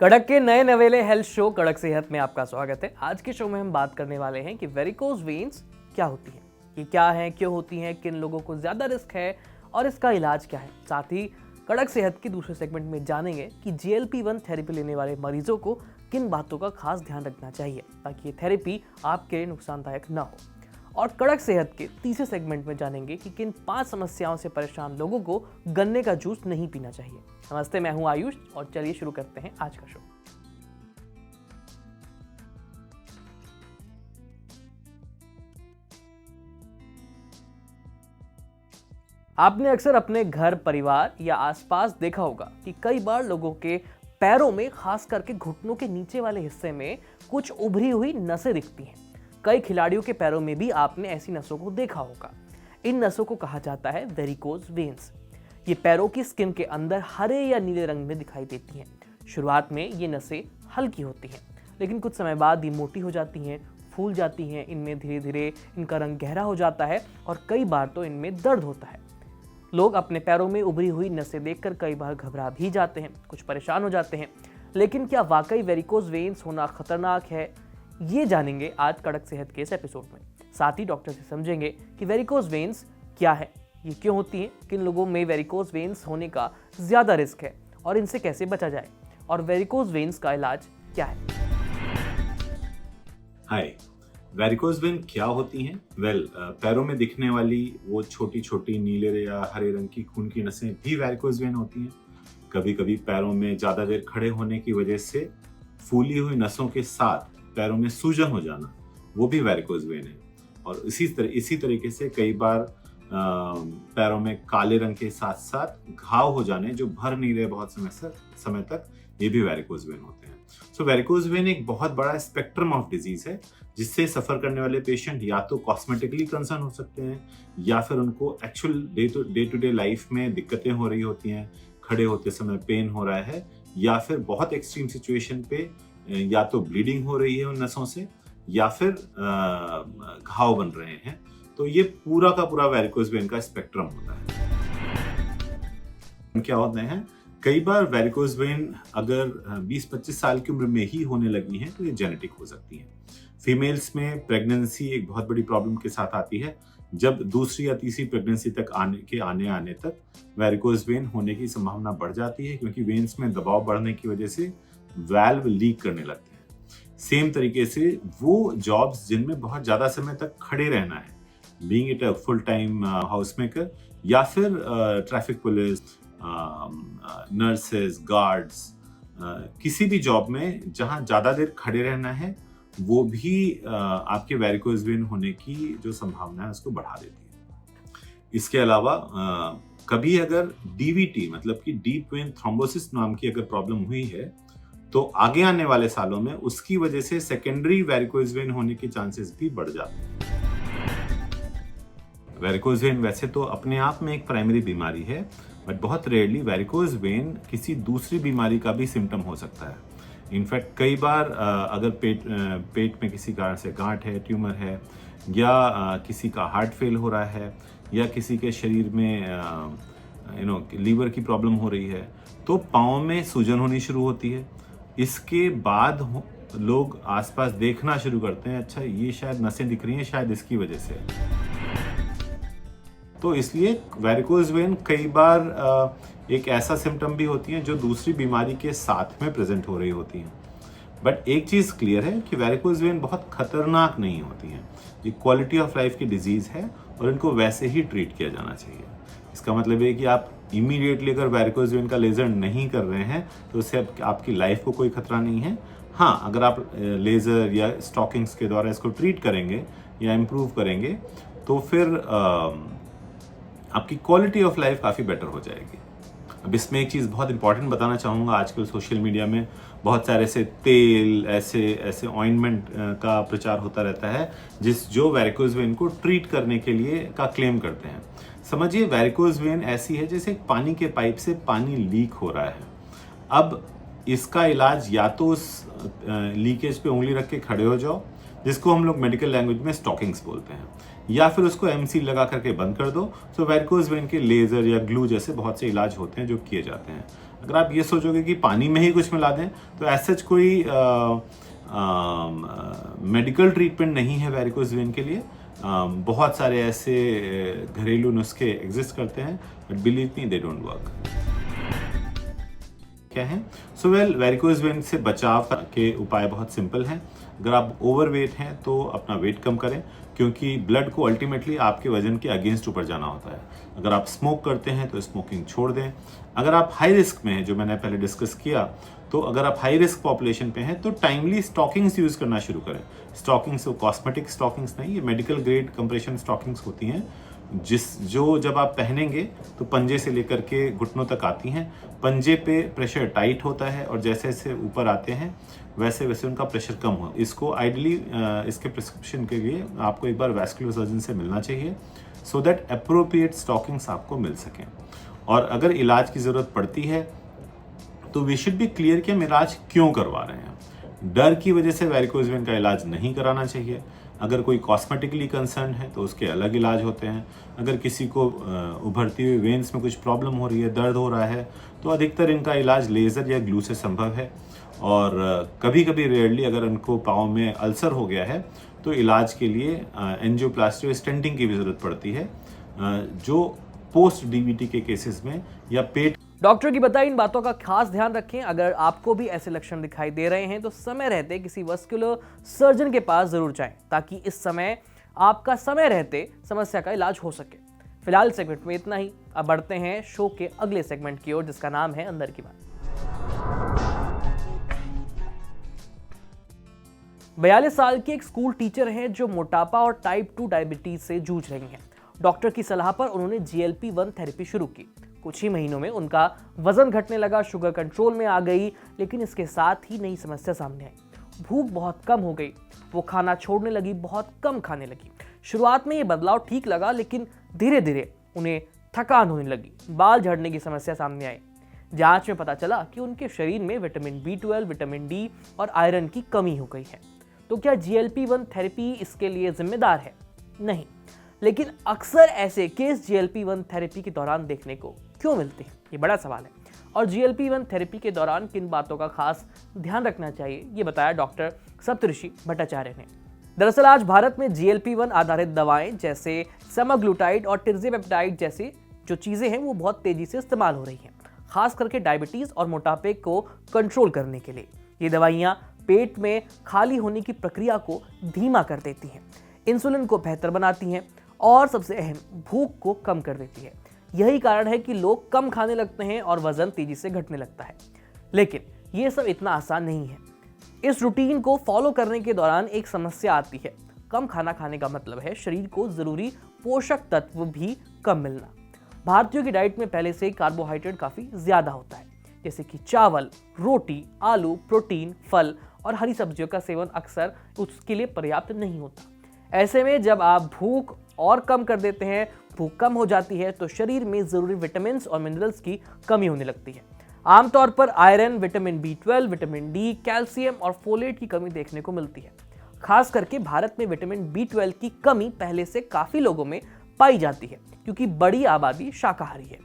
कड़क के नए नवेले हेल्थ शो कड़क सेहत में आपका स्वागत है। आज के शो में हम बात करने वाले हैं कि वेरिकोज वेन्स क्या होती है, ये क्या है, क्यों होती हैं, किन लोगों को ज्यादा रिस्क है और इसका इलाज क्या है। साथ ही कड़क सेहत के दूसरे सेगमेंट में जानेंगे कि GLP-1 थेरेपी लेने वाले मरीजों को किन बातों का खास ध्यान रखना चाहिए ताकि ये थेरेपी आपके लिए नुकसानदायक ना हो। और कड़क सेहत के तीसरे सेगमेंट में जानेंगे कि किन 5 समस्याओं से परेशान लोगों को गन्ने का जूस नहीं पीना चाहिए। नमस्ते, मैं हूं आयुष और चलिए शुरू करते हैं आज का शो। आपने अक्सर अपने घर, परिवार या आसपास देखा होगा कि कई बार लोगों के पैरों में, खास करके घुटनों के नीचे वाले हिस्से में कुछ उभरी हुई नसें दिखती हैं। कई खिलाड़ियों के पैरों में भी आपने ऐसी नसों को देखा होगा। इन नसों को कहा जाता है वेरिकोज वेन्स। ये पैरों की स्किन के अंदर हरे या नीले रंग में दिखाई देती हैं। शुरुआत में ये नसें हल्की होती हैं, लेकिन कुछ समय बाद ये मोटी हो जाती हैं, फूल जाती हैं। इनमें धीरे धीरे इनका रंग गहरा हो जाता है और कई बार तो इनमें दर्द होता है। लोग अपने पैरों में उभरी हुई नसें देखकर कई बार घबरा भी जाते हैं, कुछ परेशान हो जाते हैं। लेकिन क्या वाकई वेरिकोज वेन्स होना खतरनाक है, ये जानेंगे आज कड़क सेहत के इस एपिसोड में। साथ ही डॉक्टर से समझेंगे कि वेरिकोज वेन्स क्या है, ये क्यों होती हैं, किन लोगों में वेरिकोज वेन्स होने का ज्यादा रिस्क है और इनसे कैसे बचा जाए, और वेरिकोज वेन्स का इलाज क्या है। हाय, वेरिकोज वेन क्या होती हैं? पैरों में दिखने वाली वो छोटी छोटी नीले या हरे रंग की खून की नसें भी वेरिकोज वेन होती हैं। कभी कभी पैरों में ज्यादा देर खड़े होने की वजह से फूली हुई नसों के साथ पैरों में सूजन हो जाना, वो भी वेरिकोज वेन है। और इसी तरीके से कई बार पैरों में काले रंग के साथ साथ घाव हो जाने जो भर नहीं रहे बहुत समय तक, ये भी वेरिकोज वेन होते हैं। सो वेरिकोज वेन एक बहुत बड़ा स्पेक्ट्रम ऑफ डिजीज है जिससे सफर करने वाले पेशेंट या तो कॉस्मेटिकली कंसर्न हो सकते हैं या फिर उनको actual day to day life में दिक्कतें हो रही होती हैं, खड़े होते समय पेन हो रहा है, या फिर बहुत एक्सट्रीम सिचुएशन पे या तो ब्लीडिंग हो रही है उन नसों से या फिर घाव बन रहे हैं। तो ये पूरा का पूरा वेरिकोज वेन का स्पेक्ट्रम होता है। क्या होते हैं, कई बार वेरिकोज वेन अगर 20-25 साल की उम्र में ही होने लगी हैं तो ये जेनेटिक हो सकती हैं। फीमेल्स में प्रेगनेंसी एक बहुत बड़ी प्रॉब्लम के साथ आती है। जब दूसरी या तीसरी प्रेगनेंसी तक आने तक वेरिकोज वेन होने की संभावना बढ़ जाती है, क्योंकि वेन्स में दबाव बढ़ने की वजह से वाल्व लीक करने लगते हैं। सेम तरीके से वो जॉब्स जिनमें बहुत ज्यादा समय तक खड़े रहना है, being it a full time house maker या फिर ट्रैफिक पुलिस, नर्सेस, गार्ड्स, किसी भी जॉब में जहां ज्यादा देर खड़े रहना है, वो भी आपके वेरिकोज वेन होने की जो संभावना है उसको बढ़ा देती है। इसके अलावा कभी अगर DVT मतलब कि डीप वेन थ्रोम्बोसिस नाम की अगर प्रॉब्लम हुई है तो आगे आने वाले सालों में उसकी वजह से सेकेंडरी वेरिकोज वेन होने के चांसेस भी बढ़ जाते हैं। वेरिकोज वेन वैसे तो अपने आप में एक प्राइमरी बीमारी है, बट बहुत रेयरली वेरिकोज वेन किसी दूसरी बीमारी का भी सिम्टम हो सकता है। इनफैक्ट कई बार अगर पेट में किसी कारण से गांठ है, ट्यूमर है, या किसी का हार्ट फेल हो रहा है, या किसी के शरीर में लीवर की प्रॉब्लम हो रही है, तो पाँव में सूजन होनी शुरू होती है। इसके बाद लोग आसपास देखना शुरू करते हैं, अच्छा ये शायद नसें दिख रही हैं, शायद इसकी वजह से। तो इसलिए वेरिकोज वेन कई बार एक ऐसा सिम्टम भी होती है जो दूसरी बीमारी के साथ में प्रेजेंट हो रही होती हैं। बट एक चीज़ क्लियर है कि वेरिकोज वेन बहुत खतरनाक नहीं होती हैं। ये क्वालिटी ऑफ लाइफ की डिजीज़ है और इनको वैसे ही ट्रीट किया जाना चाहिए। इसका मतलब है कि आप इमीडिएटली अगर वेरिकोज वेन का लेज़र नहीं कर रहे हैं तो उससे आपकी लाइफ को कोई खतरा नहीं है। हाँ, अगर आप लेज़र या स्टॉकिंग्स के द्वारा इसको ट्रीट करेंगे या इम्प्रूव करेंगे तो फिर आपकी क्वालिटी ऑफ लाइफ काफ़ी बेटर हो जाएगी। अब इसमें एक चीज़ बहुत इंपॉर्टेंट बताना चाहूँगा, आजकल सोशल मीडिया में बहुत सारे ऐसे तेल, ऐसे ऑइंटमेंट का प्रचार होता रहता है जो वेरिकोज वेन को ट्रीट करने के लिए का क्लेम करते हैं। समझिए, वेरिकोज वेन ऐसी है जैसे पानी के पाइप से पानी लीक हो रहा है। अब इसका इलाज या तो उस लीकेज पे उंगली रख के खड़े हो जाओ, जिसको हम लोग मेडिकल लैंग्वेज में स्टॉकिंग्स बोलते हैं, या फिर उसको MC लगा करके बंद कर दो। तो वेरिकोज वेन के लेजर या ग्लू जैसे बहुत से इलाज होते हैं जो किए जाते हैं। अगर आप ये सोचोगे कि पानी में ही कुछ मिला दें, तो ऐसा कोई मेडिकल ट्रीटमेंट नहीं है वेरिकोज वेन के लिए। बहुत सारे ऐसे घरेलू नुस्खे एग्जिस्ट करते हैं, but believe me, they don't work. क्या है? सो वेल, वेरिकोज वेन से बचाव के उपाय बहुत सिंपल हैं। अगर आप ओवरवेट हैं तो अपना वेट कम करें, क्योंकि ब्लड को अल्टीमेटली आपके वजन के अगेंस्ट ऊपर जाना होता है। अगर आप स्मोक करते हैं तो स्मोकिंग छोड़ दें। अगर आप हाई रिस्क में हैं, जो मैंने पहले डिस्कस किया, तो अगर आप हाई रिस्क पॉपुलेशन पे हैं तो टाइमली स्टॉकिंग्स यूज करना शुरू करें। स्टॉकिंग्स कॉस्मेटिक स्टॉकिंग्स नहीं, ये मेडिकल ग्रेड कंप्रेशन स्टॉकिंग्स होती हैं, जो जब आप पहनेंगे तो पंजे से लेकर के घुटनों तक आती हैं। पंजे पे प्रेशर टाइट होता है और जैसे जैसे ऊपर आते हैं वैसे वैसे उनका प्रेशर कम हो। इसको आइडियली इसके प्रिस्क्रिप्शन के लिए आपको एक बार वैस्कुलर सर्जन से मिलना चाहिए, सो दैट अप्रोप्रिएट स्टॉकिंग्स आपको मिल सकें। और अगर इलाज की ज़रूरत पड़ती है तो वी शुड बी क्लियर कि हम इलाज क्यों करवा रहे हैं। डर की वजह से वेरिकोज वेन का इलाज नहीं कराना चाहिए। अगर कोई कॉस्मेटिकली कंसर्न है तो उसके अलग इलाज होते हैं। अगर किसी को उभरती हुई वेन्स में कुछ प्रॉब्लम हो रही है, दर्द हो रहा है, तो अधिकतर इनका इलाज लेज़र या ग्लू से संभव है। और कभी कभी रेयरली अगर उनको पाँव में अल्सर हो गया है तो इलाज के लिए एंजियोप्लास्टी और स्टेंटिंग की भी ज़रूरत पड़ती है, जो पोस्ट डीवीटी के केसेस में या पेट। डॉक्टर की बताई इन बातों का खास ध्यान रखें। अगर आपको भी ऐसे लक्षण दिखाई दे रहे हैं तो समय रहते किसी वस्कुलर सर्जन के पास जरूर जाएं, ताकि इस समय आपका समय रहते समस्या का इलाज हो सके। फिलहाल सेगमेंट में इतना ही। अब बढ़ते हैं शो के अगले सेगमेंट की ओर, जिसका नाम है अंदर की बात। 42 साल की एक स्कूल टीचर हैं जो मोटापा और टाइप 2 डायबिटीज से जूझ रही हैं। डॉक्टर की सलाह पर उन्होंने GLP-1 थेरेपी शुरू की। कुछ ही महीनों में उनका वजन घटने लगा, शुगर कंट्रोल में आ गई, लेकिन इसके साथ ही नई समस्या सामने आई। भूख बहुत कम हो गई, वो खाना छोड़ने लगी, बहुत कम खाने लगी। शुरुआत में ये बदलाव ठीक लगा, लेकिन धीरे धीरे उन्हें थकान होने लगी, बाल झड़ने की समस्या सामने आई। जांच में पता चला कि उनके शरीर में विटामिन B12, विटामिन D और आयरन की कमी हो गई है। तो क्या GLP-1 थेरेपी इसके लिए जिम्मेदार है? नहीं, लेकिन अक्सर ऐसे केस GLP-1 थेरेपी के दौरान देखने को क्यों मिलते हैं, ये बड़ा सवाल है। और GLP-1 थेरेपी के दौरान किन बातों का खास ध्यान रखना चाहिए, ये बताया डॉक्टर सप्तऋषि भट्टाचार्य ने। दरअसल आज भारत में GLP-1 आधारित दवाएं जैसे समाग्लुटाइड और टिर्जेपेप्टाइड जैसी जो चीजें हैं वो बहुत तेजी से इस्तेमाल हो रही हैं, खास करके डायबिटीज और मोटापे को कंट्रोल करने के लिए। ये दवाइयां पेट में खाली होने की प्रक्रिया को धीमा कर देती हैं, इंसुलिन को बेहतर बनाती हैं और सबसे अहम, भूख को कम कर देती है। यही कारण है कि लोग कम खाने लगते हैं और वजन तेजी से घटने लगता है। लेकिन ये सब इतना आसान नहीं है। इस रूटीन को फॉलो करने के दौरान एक समस्या आती है। कम खाना खाने का मतलब है शरीर को जरूरी पोषक तत्व भी कम मिलना। भारतीयों की डाइट में पहले से कार्बोहाइड्रेट काफी ज्यादा होता है, जैसे कि चावल, रोटी, आलू, प्रोटीन, फल और हरी सब्जियों का सेवन अक्सर उसके लिए पर्याप्त नहीं होता। ऐसे में जब आप भूख और कम कर देते हैं, भूख कम हो जाती है, तो शरीर में जरूरी विटामिन और मिनरल्स की कमी होने लगती है। आमतौर पर iron, vitamin B12, vitamin D, calcium और फोलेट की कमी देखने को मिलती है। खास करके भारत में विटामिन B12 की कमी पहले से काफी लोगों में पाई जाती है, क्योंकि बड़ी आबादी शाकाहारी है।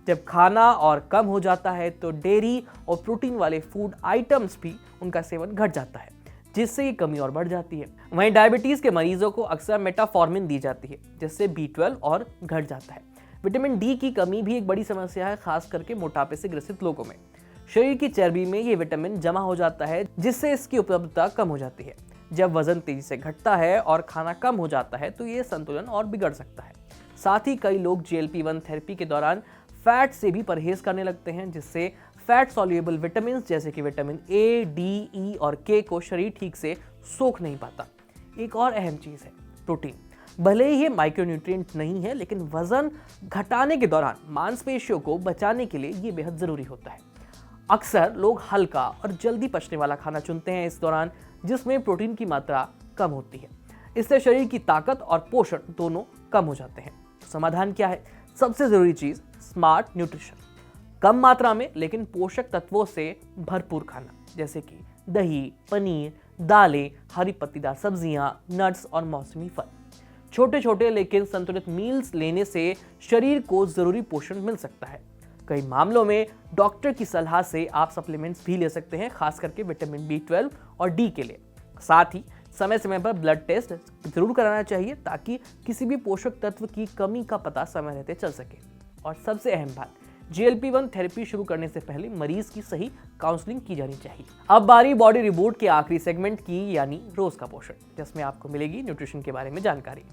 जब खाना और कम हो जाता है तो डेयरी और प्रोटीन वाले फूड आइटम्स भी उनका सेवन घट जाता है, जिससे ये कमी और बढ़ जाती है। वहीं डायबिटीज के मरीजों को अक्सर मेटाफॉर्मिन दी जाती है, जिससे B12 और घट जाता है। विटामिन D की कमी भी एक बड़ी समस्या है, खास करके मोटापे से ग्रसित लोगों में। शरीर की चर्बी में ये विटामिन जमा हो जाता है, जिससे इसकी उपलब्धता कम हो जाती है। जब वजन तेजी से घटता है और खाना कम हो जाता है तो ये संतुलन और बिगड़ सकता है। साथ ही कई लोग GLP-1 थेरेपी के दौरान फैट से भी परहेज करने लगते हैं, जिससे फैट सॉल्युबल विटामिन जैसे कि विटामिन A, D, E और K को शरीर ठीक से सोख नहीं पाता। एक और अहम चीज है प्रोटीन। भले ही ये माइक्रोन्यूट्रिएंट नहीं है, लेकिन वजन घटाने के दौरान मांसपेशियों को बचाने के लिए ये बेहद जरूरी होता है। अक्सर लोग हल्का और जल्दी पचने वाला खाना चुनते हैं इस दौरान, जिसमें प्रोटीन की मात्रा कम होती है। इससे शरीर की ताकत और पोषण दोनों कम हो जाते हैं। तो समाधान क्या है? सबसे जरूरी चीज स्मार्ट न्यूट्रिशन। कम मात्रा में लेकिन पोषक तत्वों से भरपूर खाना, जैसे कि दही, पनीर, दालें, हरी पत्तीदार सब्जियां, नट्स और मौसमी फल। छोटे छोटे लेकिन संतुलित मील्स लेने से शरीर को जरूरी पोषण मिल सकता है। कई मामलों में डॉक्टर की सलाह से आप सप्लीमेंट्स भी ले सकते हैं, खास करके विटामिन B12 और डी के लिए। साथ ही समय समय पर ब्लड टेस्ट जरूर कराना चाहिए ताकि किसी भी पोषक तत्व की कमी का पता समय रहते चल सके। और सबसे अहम बात, GLP-1 थेरेपी शुरू करने से पहले मरीज की सही काउंसलिंग की जानी चाहिए। अब बारी बॉडी रिबूट के आखिरी सेगमेंट की, यानी रोज का पोषण, जिसमें आपको मिलेगी न्यूट्रिशन के बारे में जानकारी।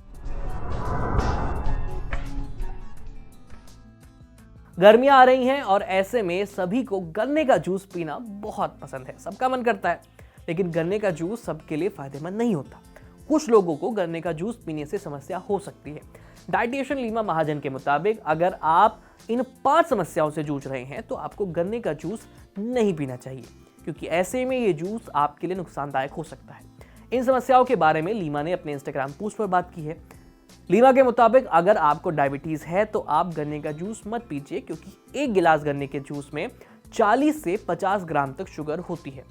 गर्मियां आ रही हैं और ऐसे में सभी को गन्ने का जूस पीना बहुत पसंद है, सबका मन करता है। लेकिन गन्ने का जूस सबके लिए फायदेमंद नहीं होता। कुछ लोगों को गन्ने का जूस पीने से समस्या हो सकती है। डाइटिशियन लीमा महाजन के मुताबिक अगर आप इन 5 समस्याओं से जूझ रहे हैं तो आपको गन्ने का जूस नहीं पीना चाहिए, क्योंकि ऐसे में ये जूस आपके लिए नुकसानदायक हो सकता है। इन समस्याओं के बारे में लीमा ने अपने इंस्टाग्राम पोस्ट पर बात की है। लीमा के मुताबिक अगर आपको डायबिटीज है तो आप गन्ने का जूस मत पीजिए, क्योंकि एक गिलास गन्ने के जूस में 40 से 50 ग्राम तक शुगर होती है।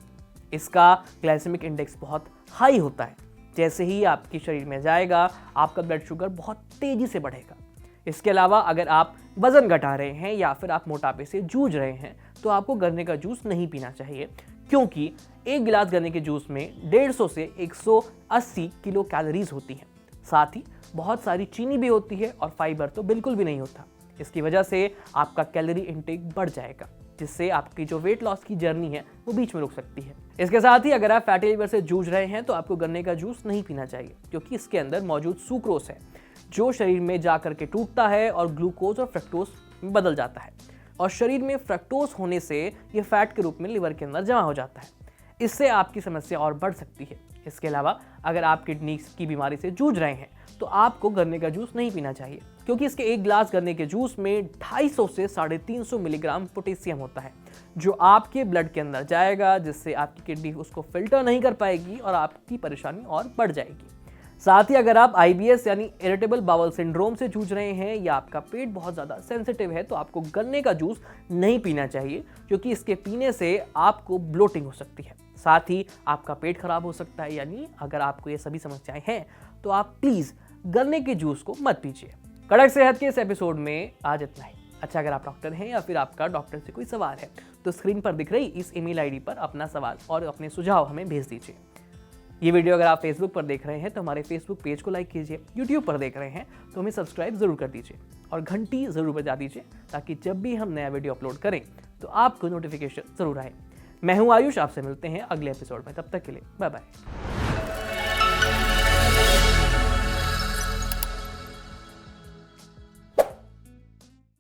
इसका ग्लाइसेमिक इंडेक्स बहुत हाई होता है। जैसे ही आपके शरीर में जाएगा, आपका ब्लड शुगर बहुत तेजी से बढ़ेगा। इसके अलावा अगर आप वजन घटा रहे हैं या फिर आप मोटापे से जूझ रहे हैं तो आपको गन्ने का जूस नहीं पीना चाहिए, क्योंकि एक गिलास गन्ने के जूस में 150 से 180 किलो कैलोरीज होती हैं। साथ ही बहुत सारी चीनी भी होती है और फाइबर तो बिल्कुल भी नहीं होता। इसकी वजह से आपका कैलोरी इंटेक बढ़ जाएगा, जिससे आपकी जो वेट लॉस की जर्नी है वो बीच में रुक सकती है। इसके साथ ही अगर आप फैटी लिवर से जूझ रहे हैं तो आपको गन्ने का जूस नहीं पीना चाहिए, क्योंकि इसके अंदर मौजूद सुक्रोज है, जो शरीर में जाकर के टूटता है और ग्लूकोज और फ्रक्टोज में बदल जाता है। और शरीर में फ्रक्टोज होने से ये फैट के रूप में लिवर के अंदर जमा हो जाता है। इससे आपकी समस्या और बढ़ सकती है। इसके अलावा अगर आप किडनी की बीमारी से जूझ रहे हैं तो आपको गन्ने का जूस नहीं पीना चाहिए, क्योंकि इसके एक गिलास गन्ने के जूस में 250 से 350 मिलीग्राम पोटेशियम होता है, जो आपके ब्लड के अंदर जाएगा, जिससे आपकी किडनी उसको फिल्टर नहीं कर पाएगी और आपकी परेशानी और बढ़ जाएगी। साथ ही अगर आप IBS यानी इरिटेबल बाउल सिंड्रोम से जूझ रहे हैं या आपका पेट बहुत ज़्यादा सेंसिटिव है तो आपको गन्ने का जूस नहीं पीना चाहिए, क्योंकि इसके पीने से आपको ब्लोटिंग हो सकती है। साथ ही आपका पेट खराब हो सकता है। यानी अगर आपको ये सभी समस्याएं हैं तो आप प्लीज़ गन्ने के जूस को मत पीजिए। कड़क सेहत के इस एपिसोड में आज इतना ही। अच्छा, अगर आप डॉक्टर हैं या फिर आपका डॉक्टर से कोई सवाल है तो स्क्रीन पर दिख रही इस ईमेल आईडी पर अपना सवाल और अपने सुझाव हमें भेज दीजिए। ये वीडियो अगर आप फेसबुक पर देख रहे हैं तो हमारे फेसबुक पेज को लाइक कीजिए। यूट्यूब पर देख रहे हैं तो हमें सब्सक्राइब जरूर कर दीजिए और घंटी जरूर बजा दीजिए, ताकि जब भी हम नया वीडियो अपलोड करें तो आपको नोटिफिकेशन जरूर आए। मैं हूं आयुष, आपसे मिलते हैं अगले एपिसोड में। तब तक के लिए बाय बाय।